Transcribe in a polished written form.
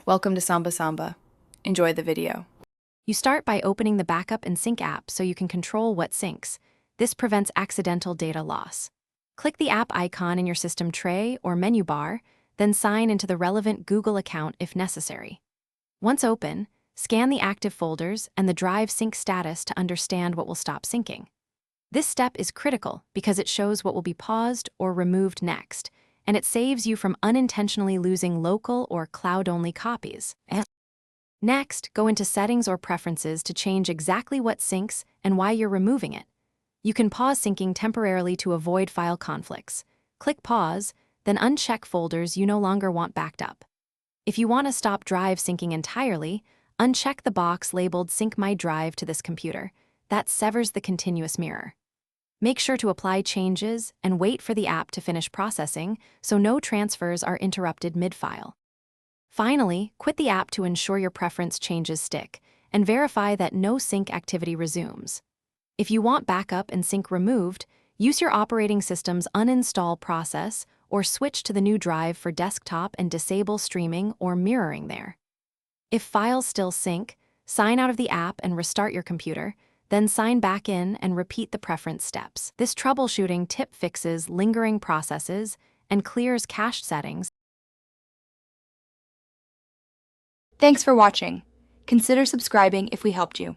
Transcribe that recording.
Welcome to Samba Samba. Enjoy the video. You start by opening the Backup and Sync app so you can control what syncs. This prevents accidental data loss. Click the app icon in your system tray or menu bar, then sign into the relevant Google account if necessary. Once open, scan the active folders and the drive sync status to understand what will stop syncing. This step is critical because it shows what will be paused or removed next, and it saves you from unintentionally losing local or cloud-only copies. Next, go into Settings or Preferences to change exactly what syncs and why you're removing it. You can pause syncing temporarily to avoid file conflicts. Click Pause, then uncheck folders you no longer want backed up. If you want to stop drive syncing entirely, uncheck the box labeled Sync My Drive to this computer. That severs the continuous mirror. Make sure to apply changes and wait for the app to finish processing so no transfers are interrupted mid-file. Finally, quit the app to ensure your preference changes stick and verify that no sync activity resumes. If you want backup and sync removed, use your operating system's uninstall process or switch to the new drive for desktop and disable streaming or mirroring there. If files still sync, sign out of the app and restart your computer, then sign back in and repeat the preference steps. This troubleshooting tip fixes lingering processes and clears cached settings. Thanks for watching. Consider subscribing if we helped you.